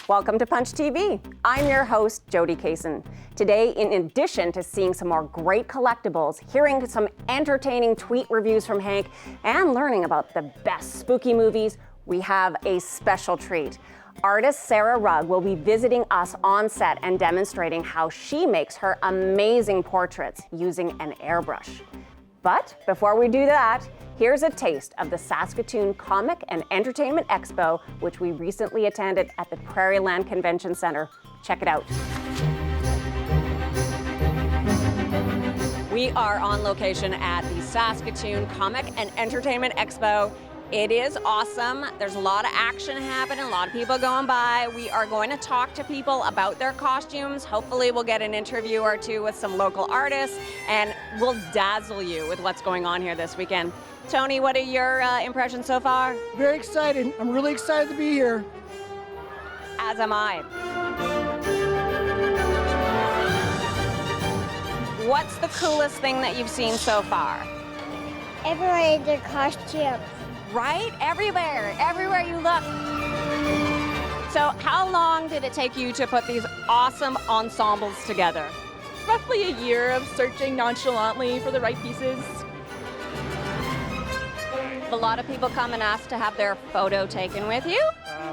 Welcome to Punch TV. I'm your host, Jody Kaysen. Today, in addition to seeing some more great collectibles, hearing some entertaining tweet reviews from Hank, and learning about the best spooky movies, we have a special treat. Artist Sarah Rugg will be visiting us on set and demonstrating how she makes her amazing portraits using an airbrush. But before we do that, here's a taste of the Saskatoon Comic and Entertainment Expo, which we recently attended at the Prairieland Convention Centre. Check it out. We are on location at the Saskatoon Comic and Entertainment Expo. It is awesome. There's a lot of action happening, a lot of people going by. We are going to talk to people about their costumes. Hopefully we'll get an interview or two with some local artists, and we'll dazzle you with what's going on here this weekend. Tony, what are your impressions so far? Very excited. I'm really excited to be here. As am I. What's the coolest thing that you've seen so far? Everyone in their costumes. Right? Everywhere you look. So how long did it take you to put these awesome ensembles together? Roughly a year of searching nonchalantly for the right pieces. A lot of people come and ask to have their photo taken with you.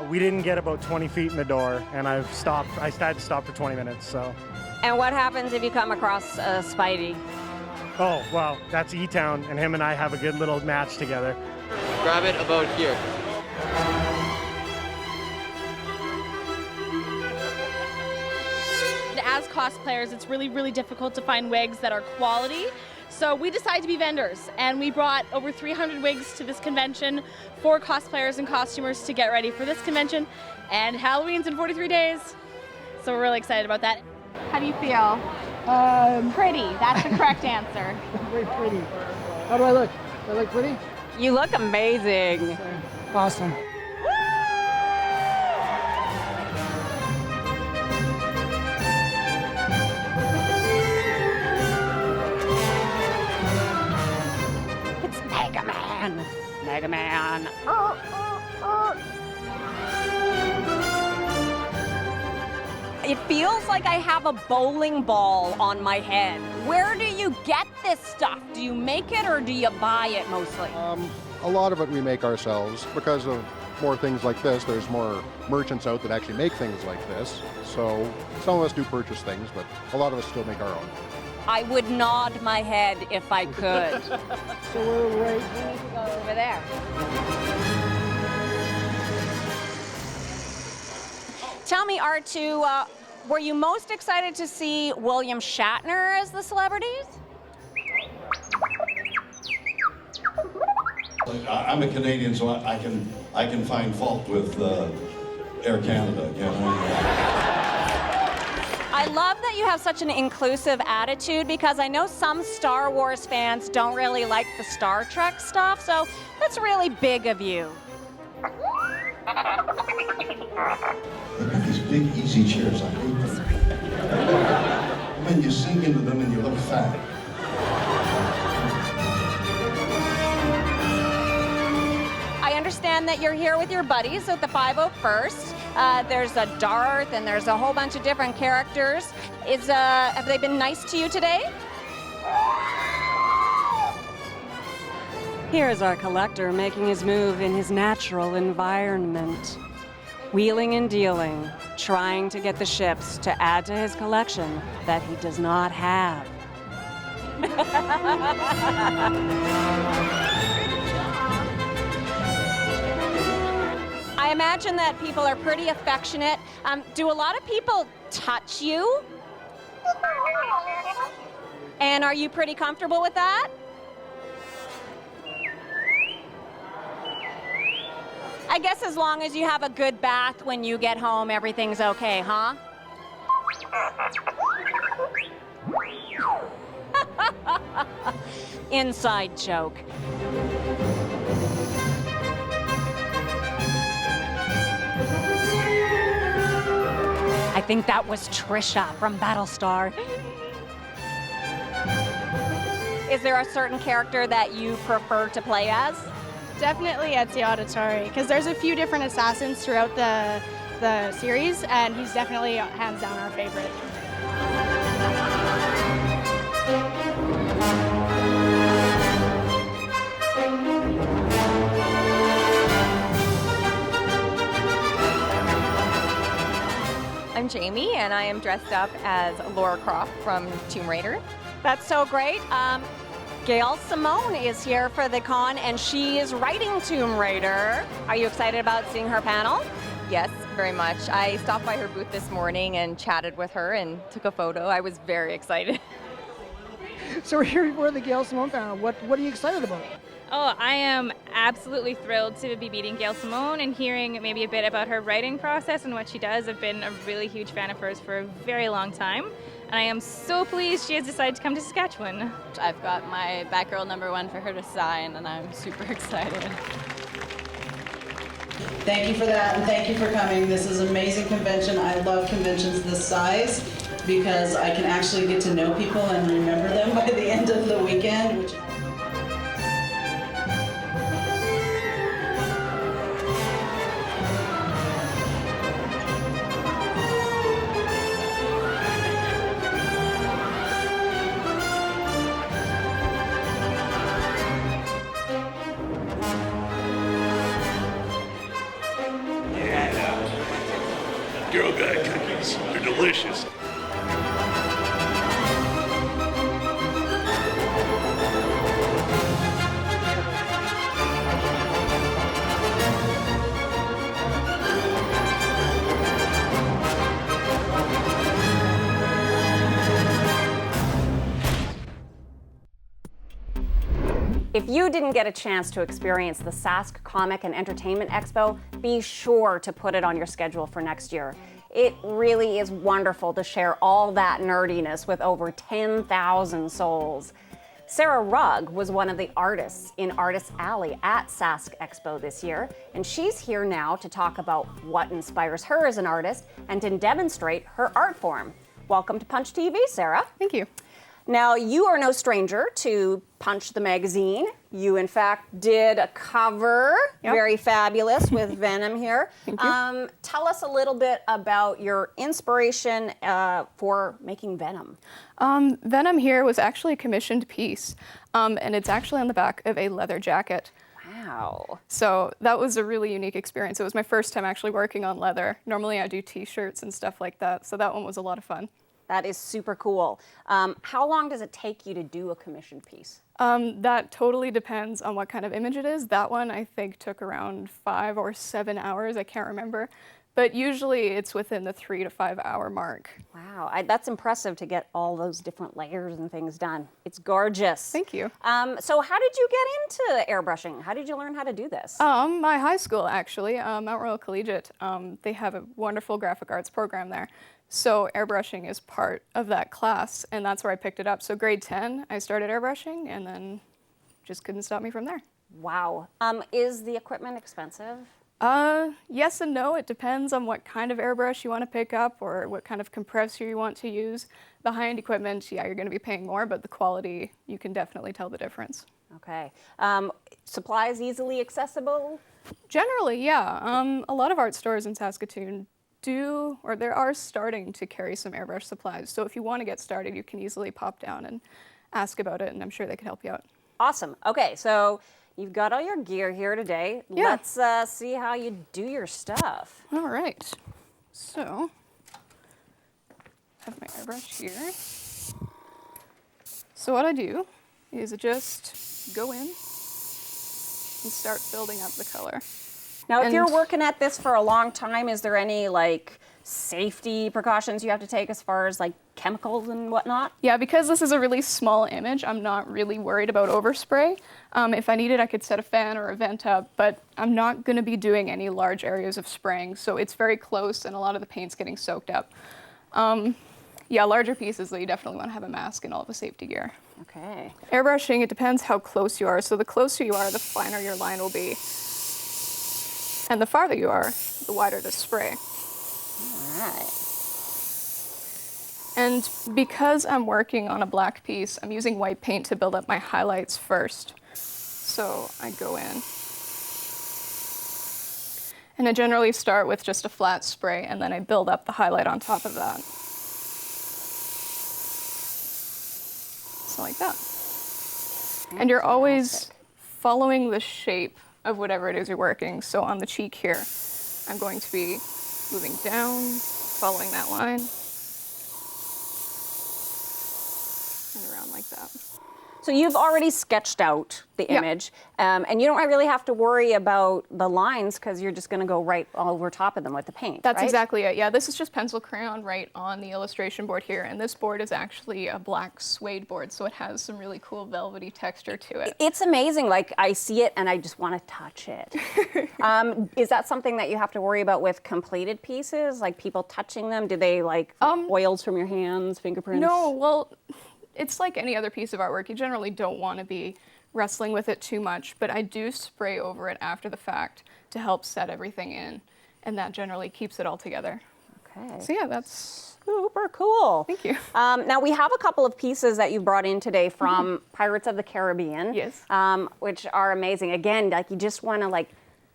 We didn't get about 20 feet in the door, and I had to stop for 20 minutes, so. And what happens if you come across Spidey? Oh, well, that's E-Town, and him and I have a good little match together. Grab it about here. As cosplayers, it's really difficult to find wigs that are quality. So we decided to be vendors, and we brought over 300 wigs to this convention for cosplayers and costumers to get ready for this convention. And Halloween's in 43 days, so we're really excited about that. How do you feel? Pretty. That's the correct answer. Very pretty. How do I look? Do I look pretty? You look amazing. Awesome. It's Mega Man. Mega Man. It feels like I have a bowling ball on my head. Where do you get this stuff? Do you make it or do you buy it mostly? A lot of it we make ourselves. Because of more things like this, there's more merchants out that actually make things like this. So some of us do purchase things, but a lot of us still make our own. I would nod my head if I could. So we're right. We need to go over there. Tell me, R2, were you most excited to see William Shatner as the celebrities? I'm a Canadian, so I can find fault with Air Canada. I love that you have such an inclusive attitude, because I know some Star Wars fans don't really like the Star Trek stuff, so that's really big of you. Look at these big, easy chairs. I hate them. I mean, you sink into them and you look fat. I understand that you're here with your buddies at the 501st. There's a Darth and there's a whole bunch of different characters. Have they been nice to you today? Here's our collector making his move in his natural environment. Wheeling and dealing, trying to get the ships to add to his collection that he does not have. I imagine that people are pretty affectionate. Do a lot of people touch you? And are you pretty comfortable with that? I guess as long as you have a good bath when you get home, everything's okay, huh? Inside joke. I think that was Trisha from Battlestar. Is there a certain character that you prefer to play as? Definitely Ezio Auditore, because there's a few different assassins throughout the the series, and he's definitely hands down our favorite. I'm Jamie, and I am dressed up as Laura Croft from Tomb Raider. That's so great. Gail Simone is here for the con, and she is writing Tomb Raider. Are you excited about seeing her panel? Yes, very much. I stopped by her booth this morning and chatted with her and took a photo. I was very excited. So we're here for the Gail Simone panel. What are you excited about? Oh, I am absolutely thrilled to be meeting Gail Simone and hearing maybe a bit about her writing process and what she does. I've been a really huge fan of hers for a very long time, and I am so pleased she has decided to come to Saskatchewan. I've got my Batgirl #1 for her to sign, and I'm super excited. Thank you for that, and thank you for coming. This is an amazing convention. I love conventions this size because I can actually get to know people and remember them by the end of the weekend. Girl Guide cookies. They're delicious. If you didn't get a chance to experience the Sask Comic and Entertainment Expo, be sure to put it on your schedule for next year. It really is wonderful to share all that nerdiness with over 10,000 souls. Sarah Rugg was one of the artists in Artist Alley at Sask Expo this year, and she's here now to talk about what inspires her as an artist and to demonstrate her art form. Welcome to Punch TV, Sarah. Thank you. Now, you are no stranger to Punch the magazine. You, in fact, did a cover, very fabulous, with Venom here. Thank you. Tell us a little bit about your inspiration for making Venom. Venom here was actually a commissioned piece, and it's actually on the back of a leather jacket. Wow. So that was a really unique experience. It was my first time actually working on leather. Normally I do t-shirts and stuff like that, so that one was a lot of fun. That is super cool. How long does it take you to do a commissioned piece? That totally depends on what kind of image it is. That one I think took around 5 or 7 hours, I can't remember. But usually it's within the 3 to 5 hour mark. Wow, that's impressive to get all those different layers and things done. It's gorgeous. Thank you. So how did you get into airbrushing? How did you learn how to do this? My high school actually, Mount Royal Collegiate, they have a wonderful graphic arts program there. So airbrushing is part of that class, and that's where I picked it up. So grade 10, I started airbrushing, and then just couldn't stop me from there. Wow. Is the equipment expensive? Yes and no. It depends on what kind of airbrush you want to pick up or what kind of compressor you want to use. The high-end equipment, yeah, you're going to be paying more, but the quality, you can definitely tell the difference. Okay. Supplies easily accessible? Generally, yeah. A lot of art stores in Saskatoon do, or they are starting to carry some airbrush supplies. So if you want to get started, you can easily pop down and ask about it, and I'm sure they can help you out. Awesome. Okay, so you've got all your gear here today. Yeah. Let's see how you do your stuff. All right. So, I have my airbrush here. So what I do is I just go in and start building up the color. Now, if you're working at this for a long time, is there any like safety precautions you have to take as far as like chemicals and whatnot? Yeah, because this is a really small image, I'm not really worried about overspray. If I needed, I could set a fan or a vent up, but I'm not going to be doing any large areas of spraying, so it's very close and a lot of the paint's getting soaked up. Yeah, larger pieces, though, you definitely want to have a mask and all the safety gear. Okay. Airbrushing, it depends how close you are. So the closer you are, the finer your line will be. And the farther you are, the wider the spray. All right. And because I'm working on a black piece, I'm using white paint to build up my highlights first. So I go in And I generally start with just a flat spray, and then I build up the highlight on top of that. So like that. And you're always following the shape of whatever it is you're working. So on the cheek here, I'm going to be moving down, following that line, and around like that. So you've already sketched out the image, and you don't really have to worry about the lines because you're just going to go right over top of them with the paint. That's right? exactly it. Yeah, this is just pencil crayon right on the illustration board here, and this board is actually a black suede board, so it has some really cool velvety texture to it. It's amazing. Like, I see it and I just want to touch it. Is that something that you have to worry about with completed pieces, like people touching them? Do they like oils from your hands, fingerprints? No, well, it's like any other piece of artwork. You generally don't want to be wrestling with it too much, but I do spray over it after the fact to help set everything in, and that generally keeps it all together. Okay. So yeah, that's super cool. Thank you. Now we have a couple of pieces that you brought in today from Pirates of the Caribbean. Yes. Which are amazing. Again, like you just want to like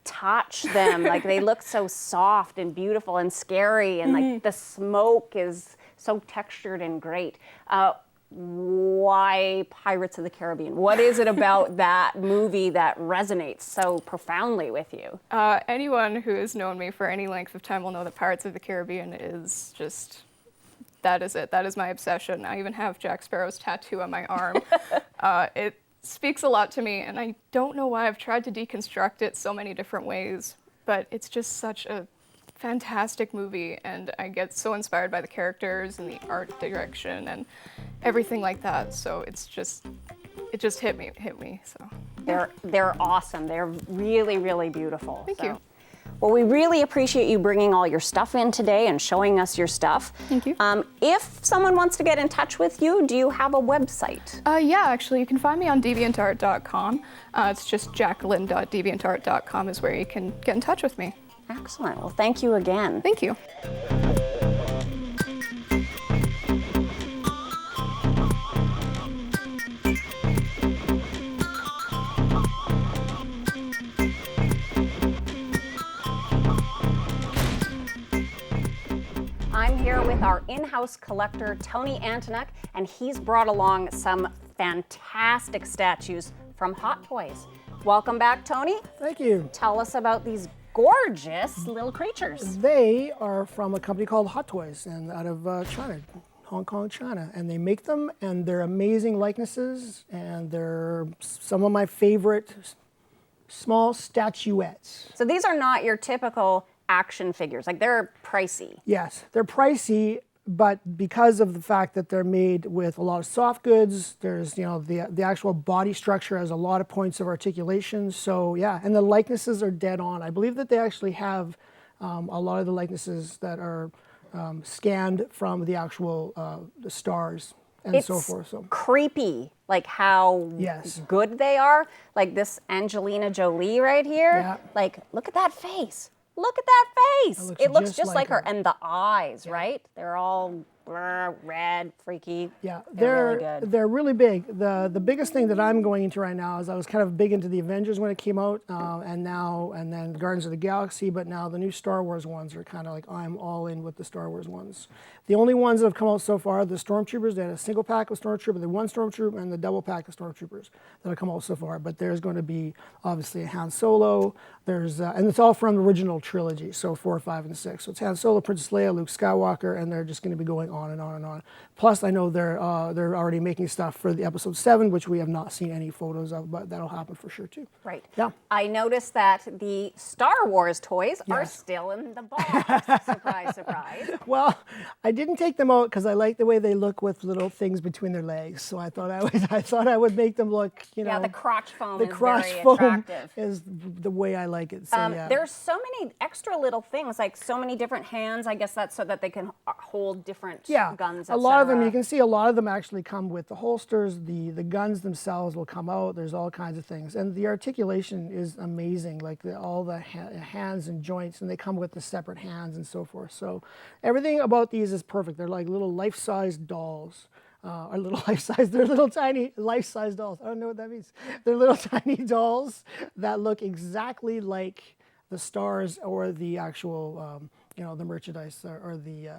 touch them. Like they look so soft and beautiful and scary, and like the smoke is so textured and great. Why Pirates of the Caribbean? What is it about that movie that resonates so profoundly with you? Anyone who has known me for any length of time will know that Pirates of the Caribbean is just, that is it. That is my obsession. I even have Jack Sparrow's tattoo on my arm. It speaks a lot to me, and I don't know why. I've tried to deconstruct it so many different ways, but it's just such a fantastic movie, and I get so inspired by the characters and the art direction and everything like that. So it just hit me. So they're awesome. They're really, really beautiful. Thank you. Well, we really appreciate you bringing all your stuff in today and showing us your stuff. Thank you. If someone wants to get in touch with you, do you have a website? Yeah, actually, you can find me on deviantart.com. It's just jacqueline.deviantart.com is where you can get in touch with me. Excellent. Well, thank you again. Thank you. I'm here with our in-house collector, Tony Antonuck, and he's brought along some fantastic statues from Hot Toys. Welcome back, Tony. Thank you. Tell us about these gorgeous little creatures. They are from a company called Hot Toys, and out of China, Hong Kong, China. And they make them, and they're amazing likenesses, and they're some of my favorite small statuettes. So these are not your typical action figures, like they're pricey. Yes, they're pricey, but because of the fact that they're made with a lot of soft goods, there's, you know, the actual body structure has a lot of points of articulation. So yeah, and the likenesses are dead on. I believe that they actually have a lot of the likenesses that are scanned from the actual the stars and so forth. So creepy, like how good they are. Like this Angelina Jolie right here. Yeah. Like, look at that face. Look at that face. It looks just like her. her. And the eyes, right? They're all red, freaky. Yeah, they're really good. They're really big. The biggest thing that I'm going into right now is I was kind of big into the Avengers when it came out, and then Guardians of the Galaxy, but now the new Star Wars ones are kind of like I'm all in with the Star Wars ones. The only ones that have come out so far are the Stormtroopers. They had a single pack of Stormtroopers, the one Stormtrooper, and the double pack of Stormtroopers that have come out so far. But there's going to be obviously a Han Solo. There's and it's all from the original trilogy, so 4, 5, and 6. So it's Han Solo, Princess Leia, Luke Skywalker, and they're just going to be going on and on and on. Plus, I know they're already making stuff for the episode 7, which we have not seen any photos of, but that'll happen for sure too. Right. Yeah. I noticed that the Star Wars toys are still in the box. Surprise, surprise. Well, I didn't take them out because I like the way they look with little things between their legs. So I thought I would make them look, you know. Yeah, the crotch foam is very attractive. Is the way I like it. So yeah. There's so many extra little things, like so many different hands. I guess that's so that they can hold different guns. A lot of them, you can see a lot of them actually come with the holsters. The guns themselves will come out. There's all kinds of things, and the articulation is amazing. Like all the hands and joints, and they come with the separate hands and so forth. So everything about these is perfect. They're like little life-size dolls. Or little life-size, they're little tiny life-size dolls. I don't know what that means. They're little tiny dolls that look exactly like the stars or the actual, the merchandise or the.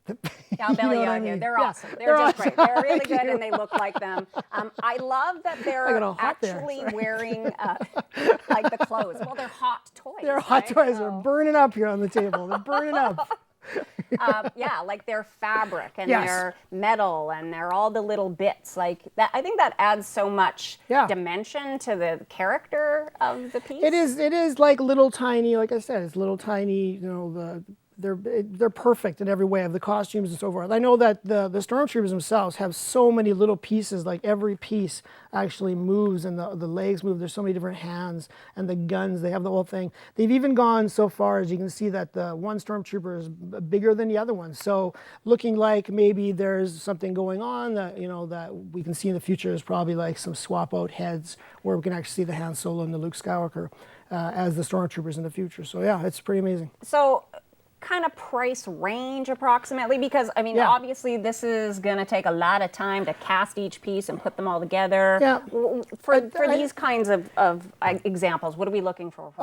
Yeah, I'll belly out here. They're awesome. They're just great. They're really good, and they look like them. I love that they're actually wearing like the clothes. Well, they're hot toys. They're hot toys. They're burning up here on the table. They're burning up. Yeah, like they're fabric and they're metal and they're all the little bits. Like that, I think that adds so much dimension to the character of the piece. It is like little tiny. Like I said, it's little tiny. They're perfect in every way of the costumes and so forth. I know that the stormtroopers themselves have so many little pieces, like every piece actually moves and the legs move. There's so many different hands and the guns, they have the whole thing. They've even gone so far as you can see that the one stormtrooper is bigger than the other one. So looking like maybe there's something going on that, that we can see in the future is probably like some swap out heads where we can actually see the Han Solo and the Luke Skywalker as the stormtroopers in the future. So yeah, it's pretty amazing. So kind of price range approximately? Because I mean, obviously this is going to take a lot of time to cast each piece and put them all together. Yeah. For these kinds of examples, what are we looking for?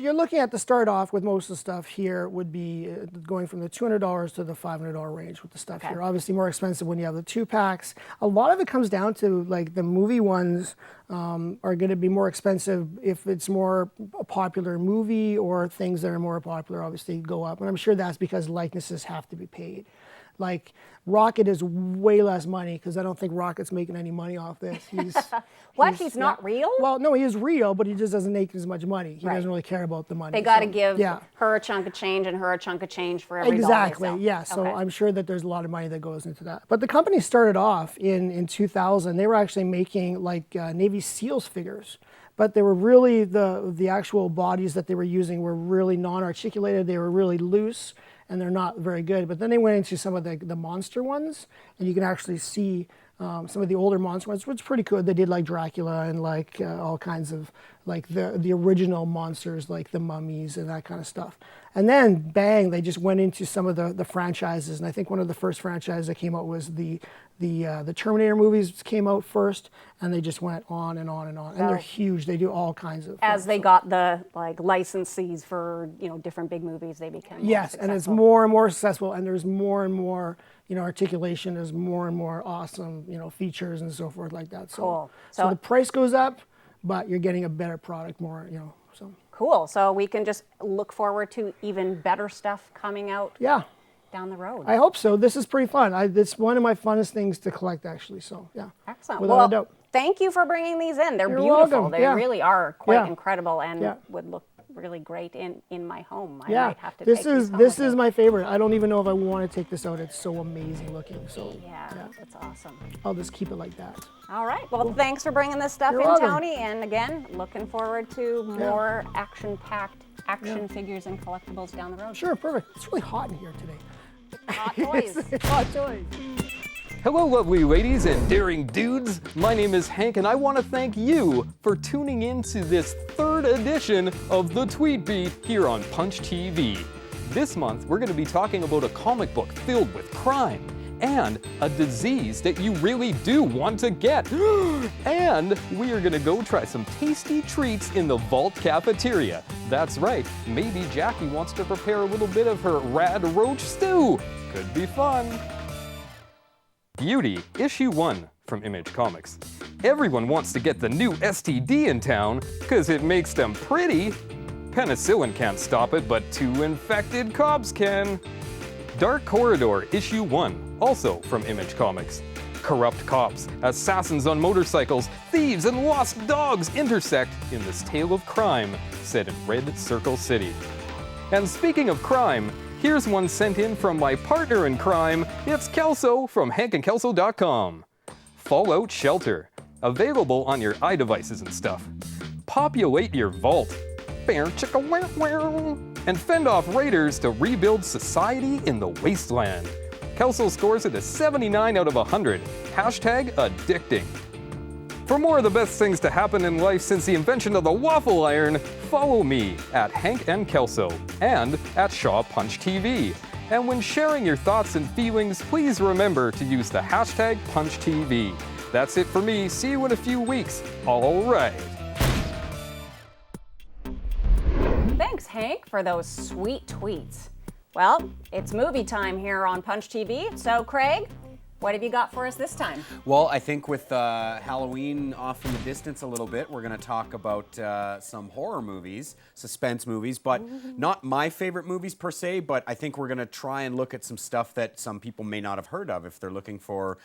You're looking at the start off with most of the stuff here would be going from the $200 to the $500 range with the stuff here. Obviously more expensive when you have the 2-packs. A lot of it comes down to like the movie ones are going to be more expensive if it's more a popular movie, or things that are more popular obviously go up. And I'm sure that's because likenesses have to be paid. Like Rocket is way less money because I don't think Rocket's making any money off this. He's not real? Well, no, he is real, but he just doesn't make as much money. He doesn't really care about the money. They got to give her a chunk of change and her a chunk of change for every exactly, dollar they sell. Yeah. So I'm sure that there's a lot of money that goes into that. But the company started off in 2000. They were actually making like Navy SEALs figures. But they were really, the actual bodies that they were using were really non-articulated. They were really loose, and they're not very good. But then they went into some of the monster ones, and you can actually see some of the older monster ones, which is pretty cool. They did like Dracula and like all kinds of like the original monsters, like the mummies and that kind of stuff. And then bang, they just went into some of the franchises. And I think one of the first franchises that came out was the Terminator movies came out first, and they just went on and on and on. And they're huge. They do all kinds of as they got the like licensees for different big movies, they became more successful. And it's more and more successful, and there's more and more articulation. There's more and more awesome features and so forth like that. So cool. So the price goes up, but you're getting a better product more. So cool. So we can just look forward to even better stuff coming out. Yeah. Down the road. I hope so. This is pretty fun. It's one of my funnest things to collect, actually. So yeah. Excellent. Without a doubt. Thank you for bringing these in. They're You're beautiful. welcome. They really are quite incredible and would look really great in my home. I might have to this take is this is my favorite. I don't even know if I want to take this out. It's so amazing looking. So yeah, it's awesome. I'll just keep it like that. All right. Well, thanks for bringing this stuff You're in, welcome. Tony. And again, looking forward to more action-packed action figures and collectibles down the road. Sure, perfect. It's really hot in here today. Hot toys. It's hot toys. Hello, lovely ladies and daring dudes. My name is Hank, and I want to thank you for tuning in to this 3rd edition of the Tweed Beat here on Punch TV. This month, we're going to be talking about a comic book filled with crime and a disease that you really do want to get. And we are going to go try some tasty treats in the Vault cafeteria. That's right, maybe Jackie wants to prepare a little bit of her rad roach stew. Could be fun. Beauty, issue 1 from Image Comics. Everyone wants to get the new STD in town because it makes them pretty. Penicillin can't stop it, but 2 infected cops can. Dark Corridor, issue 1, also from Image Comics. Corrupt cops, assassins on motorcycles, thieves, and lost dogs intersect in this tale of crime set in Red Circle City. And speaking of crime, here's one sent in from my partner in crime. It's Kelso from hankandkelso.com. Fallout Shelter, available on your iDevices and stuff. Populate your vault. And fend off raiders to rebuild society in the wasteland. Kelso scores it a 79 out of 100. Hashtag addicting. For more of the best things to happen in life since the invention of the waffle iron, follow me at Hank and Kelso and at Shaw Punch TV. And when sharing your thoughts and feelings, please remember to use the hashtag PunchTV. That's it for me. See you in a few weeks. All right. Thanks, Hank, for those sweet tweets. Well, it's movie time here on Punch TV. So, Craig, what have you got for us this time? Well, I think with Halloween off in the distance a little bit, we're going to talk about some horror movies, suspense movies, but not my favorite movies per se, but I think we're going to try and look at some stuff that some people may not have heard of if they're looking for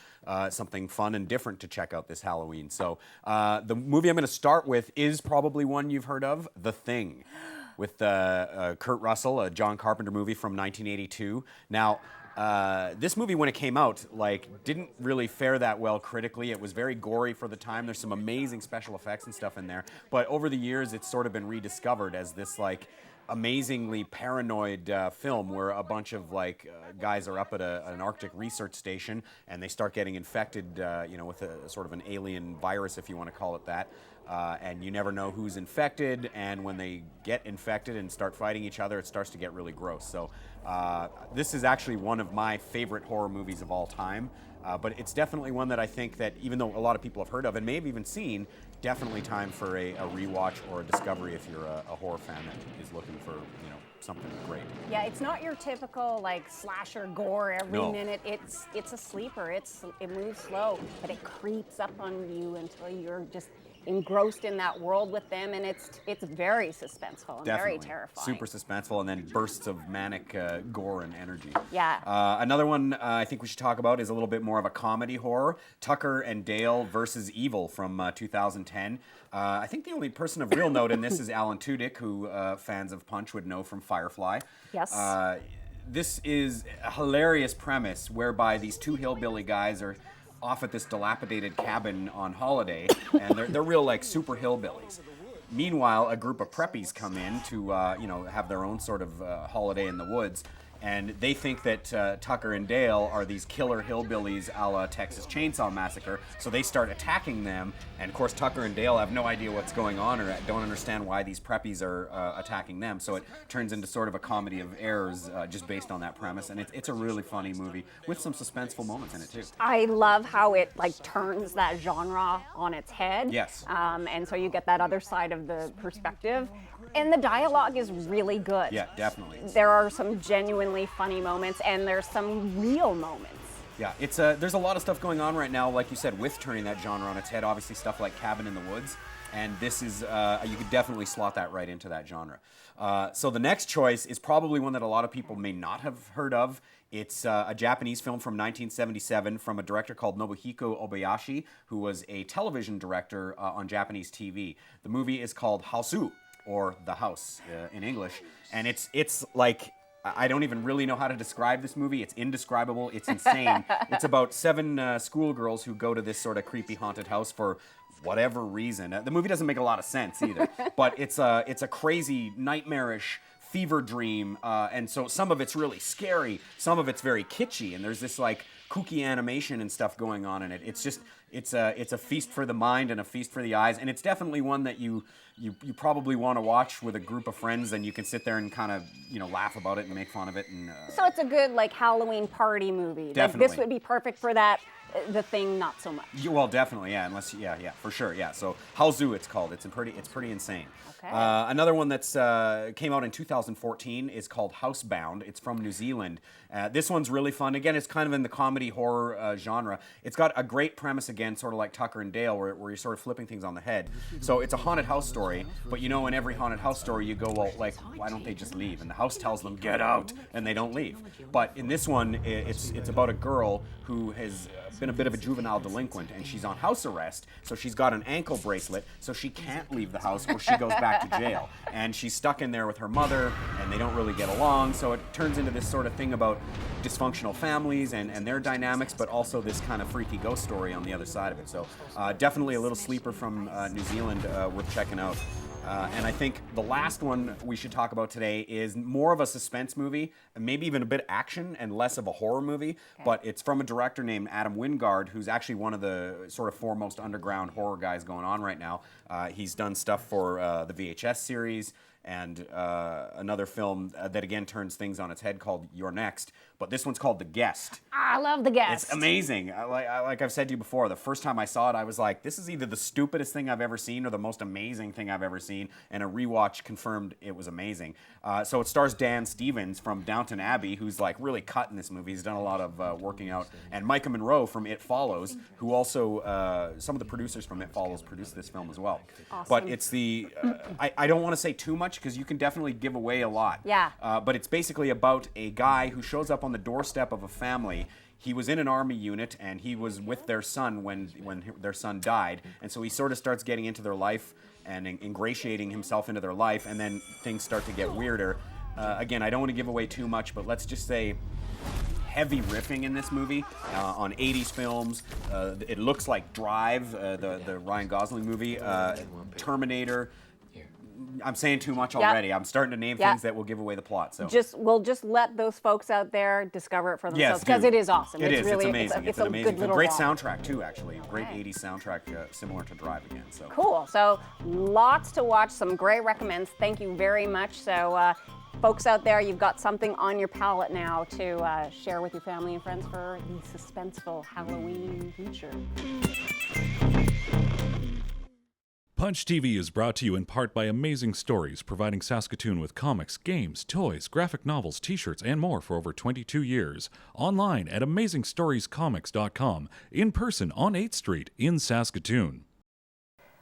something fun and different to check out this Halloween. So the movie I'm going to start with is probably one you've heard of, The Thing, with Kurt Russell, a John Carpenter movie from 1982. Now, this movie, when it came out, didn't really fare that well critically. It was very gory for the time. There's some amazing special effects and stuff in there. But over the years, it's sort of been rediscovered as this amazingly paranoid film where a bunch of guys are up at an Arctic research station and they start getting infected, with a sort of an alien virus, if you want to call it that. And you never know who's infected, and when they get infected and start fighting each other, it starts to get really gross. So this is actually one of my favorite horror movies of all time, but it's definitely one that I think that even though a lot of people have heard of and may have even seen, definitely time for a rewatch or a discovery if you're a horror fan that is looking for something great. Yeah, it's not your typical slasher gore every No. minute. It's a sleeper. It moves slow, but it creeps up on you until you're just engrossed in that world with them, and it's very suspenseful and very terrifying. Super suspenseful, and then bursts of manic gore and energy. Yeah. Another one I think we should talk about is a little bit more of a comedy horror, Tucker and Dale versus Evil from 2010. I think the only person of real note in this is Alan Tudyk, who fans of Punch would know from Firefly. Yes. This is a hilarious premise whereby these two hillbilly guys are off at this dilapidated cabin on holiday, and they're real super hillbillies. Meanwhile, a group of preppies come in to have their own sort of holiday in the woods, and they think that Tucker and Dale are these killer hillbillies a la Texas Chainsaw Massacre, so they start attacking them, and of course Tucker and Dale have no idea what's going on or don't understand why these preppies are attacking them, so it turns into sort of a comedy of errors just based on that premise, and it's a really funny movie with some suspenseful moments in it too. I love how it turns that genre on its head. Yes. And so you get that other side of the perspective. And the dialogue is really good. Yeah, definitely. There are some genuinely funny moments, and there's some real moments. Yeah, it's there's a lot of stuff going on right now, like you said, with turning that genre on its head. Obviously, stuff like Cabin in the Woods, and this is you could definitely slot that right into that genre. So the next choice is probably one that a lot of people may not have heard of. It's a Japanese film from 1977 from a director called Nobuhiko Obayashi, who was a television director on Japanese TV. The movie is called Hausu, or The House in English, and it's like, I don't even really know how to describe this movie. It's indescribable. It's insane. It's about 7 schoolgirls who go to this sort of creepy haunted house for whatever reason. The movie doesn't make a lot of sense either, but it's a crazy, nightmarish fever dream, and so some of it's really scary, some of it's very kitschy, and there's this kooky animation and stuff going on in it. It's just it's a feast for the mind and a feast for the eyes, and it's definitely one that you probably want to watch with a group of friends, and you can sit there and kind of laugh about it and make fun of it. And so it's a good Halloween party movie. Definitely. This would be perfect for that. The Thing, not so much. Well, definitely, yeah. Unless, yeah, for sure, yeah. So, Hausu, it's called. It's pretty insane. Okay. Another one that's came out in 2014 is called Housebound. It's from New Zealand. This one's really fun. Again, it's kind of in the comedy horror genre. It's got a great premise again, sort of like Tucker and Dale, where you're sort of flipping things on the head. So it's a haunted house story, but in every haunted house story, you go, well, why don't they just leave? And the house tells them, get out, and they don't leave. But in this one, it's about a girl who has been a bit of a juvenile delinquent, and she's on house arrest, so she's got an ankle bracelet, so she can't leave the house or she goes back to jail. And she's stuck in there with her mother, and they don't really get along, so it turns into this sort of thing about dysfunctional families and their dynamics, but also this kind of freaky ghost story on the other side of it. So definitely a little sleeper from New Zealand worth checking out. And I think the last one we should talk about today is more of a suspense movie, and maybe even a bit action and less of a horror movie, but it's from a director named Adam Wingard, who's actually one of the sort of foremost underground horror guys going on right now. He's done stuff for the VHS series, and another film that again turns things on its head called You're Next. But this one's called The Guest. I love The Guest. It's amazing. Like I've said to you before, the first time I saw it, I was like, this is either the stupidest thing I've ever seen or the most amazing thing I've ever seen. And a rewatch confirmed it was amazing. So it stars Dan Stevens from Downton Abbey, who's like really cut in this movie. He's done a lot of working out. And Micah Monroe from It Follows, who also, some of the producers from It Follows produced this film as well. Awesome. But it's the, I don't want to say too much because you can definitely give away a lot. Yeah. But it's basically about a guy who shows up on the doorstep of a family. He was in an army unit and he was with their son when their son died, and so he sort of starts getting into their life and ingratiating himself into their life, and then things start to get weirder. Again, I don't want to give away too much, but let's just say heavy riffing in this movie on 80s films. It looks like Drive, the Ryan Gosling movie, Terminator. I'm saying too much already. I'm starting to name things that will give away the plot. So we'll just let those folks out there discover it for themselves, yes, because it is awesome. It it's is. Really, It's amazing. It's an a amazing. good little great romp. soundtrack too, actually. Great 80s soundtrack, similar to Drive again. So cool. So lots to watch. Some great recommends. Thank you very much. So. Folks out there, you've got something on your palate now to share with your family and friends for the suspenseful Halloween future. Punch TV is brought to you in part by Amazing Stories, providing Saskatoon with comics, games, toys, graphic novels, t-shirts, and more for over 22 years. Online at AmazingStoriesComics.com, in person on 8th Street in Saskatoon.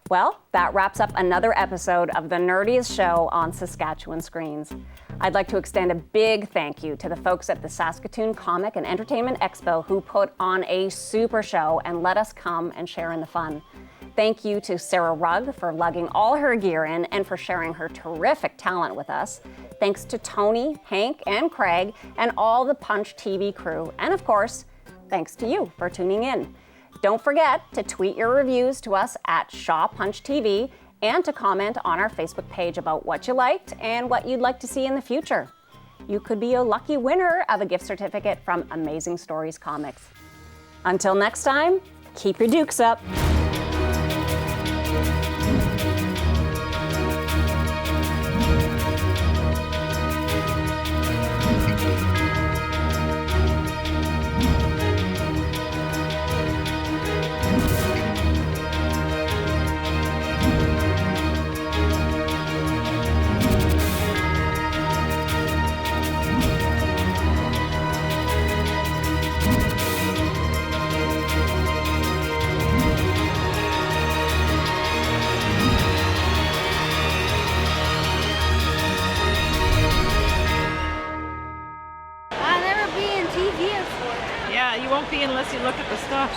Well, that wraps up another episode of the nerdiest show on Saskatchewan screens. I'd like to extend a big thank you to the folks at the Saskatoon Comic and Entertainment Expo who put on a super show and let us come and share in the fun. Thank you to Sarah Rugg for lugging all her gear in and for sharing her terrific talent with us. Thanks to Tony, Hank, and Craig, and all the Punch TV crew. And of course, thanks to you for tuning in. Don't forget to tweet your reviews to us at Shaw Punch TV and to comment on our Facebook page about what you liked and what you'd like to see in the future. You could be a lucky winner of a gift certificate from Amazing Stories Comics. Until next time, keep your dukes up. I'll never be in TV before. Yeah, you won't be unless you look at the stuff.